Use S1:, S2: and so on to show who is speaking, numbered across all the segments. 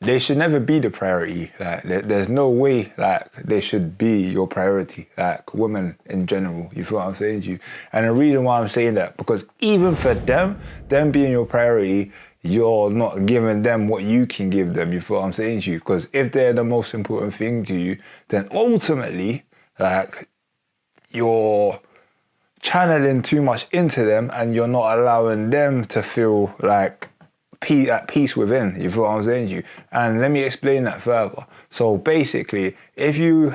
S1: they should never be the priority. Like, there's no way like they should be your priority. Like women in general, you feel what I'm saying to you? And the reason why I'm saying that, because even for them being your priority, you're not giving them what you can give them. You feel what I'm saying to you? Because if they're the most important thing to you, then ultimately, like, you're channeling too much into them and you're not allowing them to feel like at peace within. You feel what I'm saying to you? And let me explain that further. So basically, if you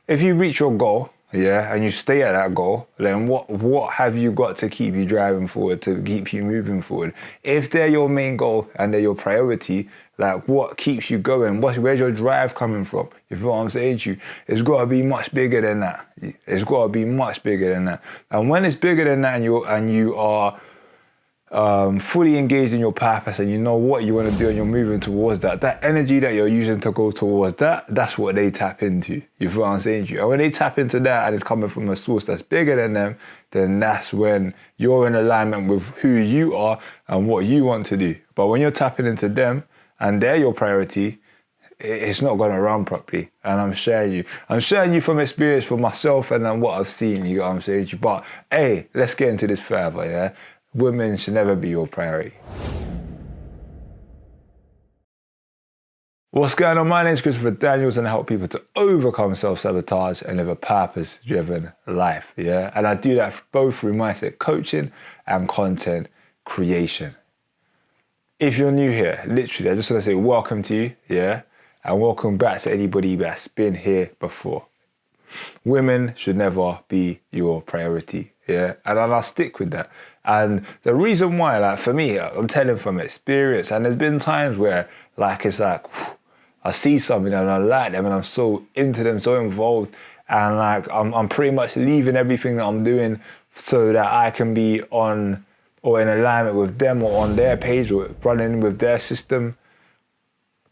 S1: reach your goal, yeah, and you stay at that goal, then what have you got to keep you driving forward, to keep you moving forward? If they're your main goal and they're your priority, like, what keeps you going? Where's your drive coming from? You feel what I'm saying to you? It's got to be much bigger than that. It's got to be much bigger than that. And when it's bigger than that, and you are fully engaged in your purpose and you know what you want to do and you're moving towards that energy that you're using to go towards that's what they tap into. You feel what I'm saying to you? And when they tap into that and it's coming from a source that's bigger than them, then that's when you're in alignment with who you are and what you want to do. But when you're tapping into them and they're your priority, it's not going to run properly. And I'm sharing you from experience for myself and then what I've seen, you know what I'm saying to you? But hey, let's get into this further, yeah? Women should never be your priority. What's going on? My name is Christopher Daniels and I help people to overcome self-sabotage and live a purpose-driven life, yeah? And I do that both through mindset coaching and content creation. If you're new here, literally, I just want to say welcome to you, yeah? And welcome back to anybody that's been here before. Women should never be your priority, yeah? And I'll stick with that. And the reason why, like, for me, I'm telling from experience, and there's been times where, like, it's like, I see something and I like them and I'm so into them, so involved, and like, I'm pretty much leaving everything that I'm doing so that I can be on or in alignment with them or on their page or running with their system.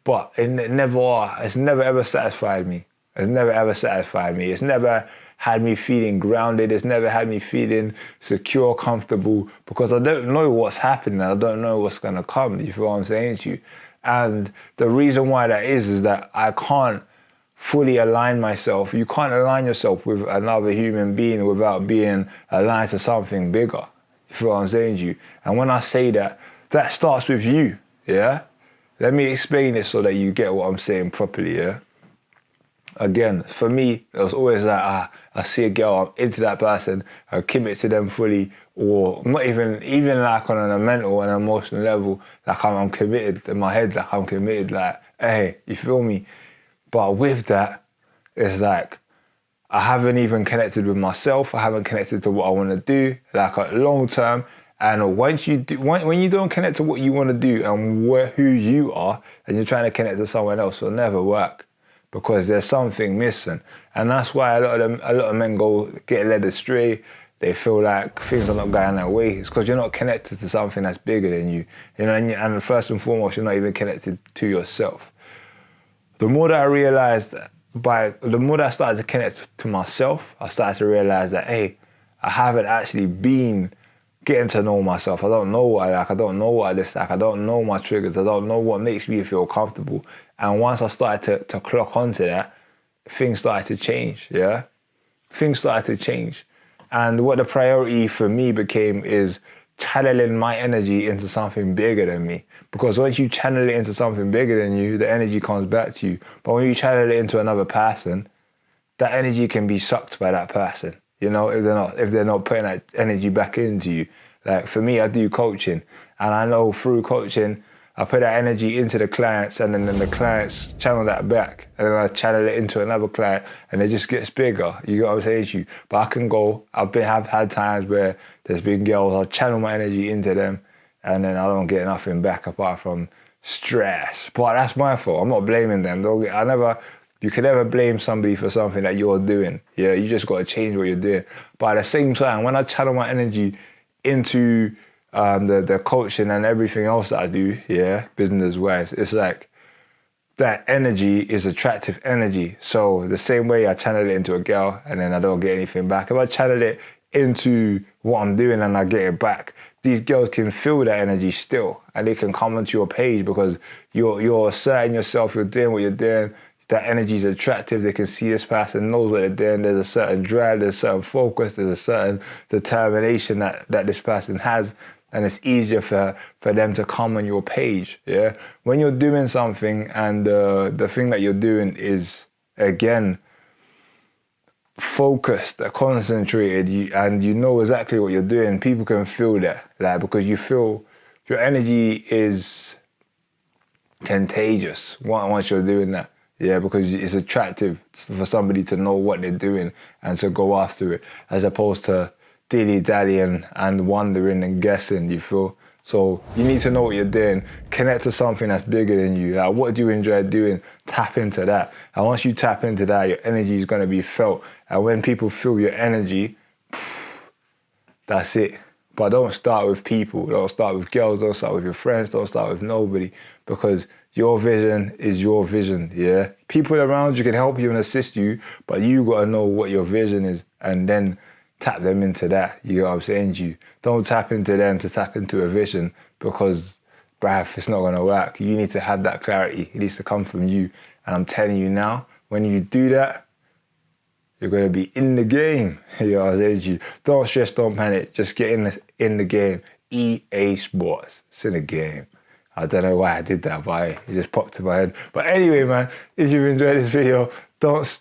S1: But it's never ever satisfied me. It's never ever satisfied me. It's never had me feeling grounded. It's never had me feeling secure, comfortable, because I don't know what's happening. I don't know what's going to come. You feel what I'm saying to you? And the reason why that is that I can't fully align myself. You can't align yourself with another human being without being aligned to something bigger. You feel what I'm saying to you? And when I say that, that starts with you, yeah? Let me explain it so that you get what I'm saying properly, yeah? Again, for me, it was always like, I see a girl, I'm into that person, I commit to them fully, or not even like on a mental and emotional level, like I'm committed in my head, like I'm committed, like, hey, you feel me? But with that, it's like, I haven't even connected with myself, I haven't connected to what I want to do, like long term. And once you do, when you don't connect to what you want to do and who you are, and you're trying to connect to someone else, it'll never work. Because there's something missing. And that's why a lot of men get led astray. They feel like things are not going their way. It's because you're not connected to something that's bigger than you. You know, and first and foremost, you're not even connected to yourself. The more that I realized, the more that I started to connect to myself, I started to realize that, hey, I haven't actually been getting to know myself. I don't know what I like. I don't know what I dislike. I don't know my triggers. I don't know what makes me feel comfortable. And once I started to clock onto that, things started to change, yeah? Things started to change. And what the priority for me became is channeling my energy into something bigger than me. Because once you channel it into something bigger than you, the energy comes back to you. But when you channel it into another person, that energy can be sucked by that person. You know, if they're not putting that energy back into you. Like for me, I do coaching, and I know through coaching, I put that energy into the clients, and then the clients channel that back, and then I channel it into another client, and it just gets bigger. You get what I'm saying to you? But I can go. I've had times where there's been girls, I channel my energy into them, and then I don't get nothing back apart from stress. But that's my fault. I'm not blaming them. You can never blame somebody for something that you're doing. Yeah, you just got to change what you're doing. But at the same time, when I channel my energy into the coaching and everything else that I do, yeah, business-wise, it's like that energy is attractive energy. So the same way I channel it into a girl and then I don't get anything back, if I channel it into what I'm doing and I get it back, these girls can feel that energy still, and they can come onto your page because you're asserting yourself, you're doing what you're doing. That energy is attractive. They can see this person knows what they're doing. There's a certain drive, there's a certain focus, there's a certain determination that this person has, and it's easier for them to come on your page. Yeah, when you're doing something and the thing that you're doing is, again, focused, concentrated, and you know exactly what you're doing, people can feel that, like, because you feel your energy is contagious once you're doing that. Yeah, because it's attractive for somebody to know what they're doing and to go after it, as opposed to dilly-dallying and wondering and guessing, you feel? So you need to know what you're doing, connect to something that's bigger than you. Like, what do you enjoy doing? Tap into that. And once you tap into that, your energy is going to be felt. And when people feel your energy, that's it. But don't start with people. Don't start with girls. Don't start with your friends. Don't start with nobody, because your vision is your vision, yeah? People around you can help you and assist you, but you got to know what your vision is and then tap them into that. You know what I'm saying to you? Don't tap into them to tap into a vision, because, bruv, it's not going to work. You need to have that clarity. It needs to come from you. And I'm telling you now, when you do that, you're going to be in the game. You know what I'm saying to you? Don't stress, don't panic. Just get in the game. EA Sports. It's in the game. I don't know why I did that, but it just popped to my head. But anyway, man, if you've enjoyed this video, don't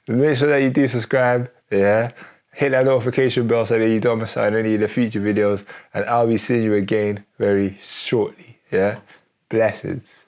S1: make sure that you do subscribe, yeah? Hit that notification bell so that you don't miss out on any of the future videos. And I'll be seeing you again very shortly, yeah? Blessings.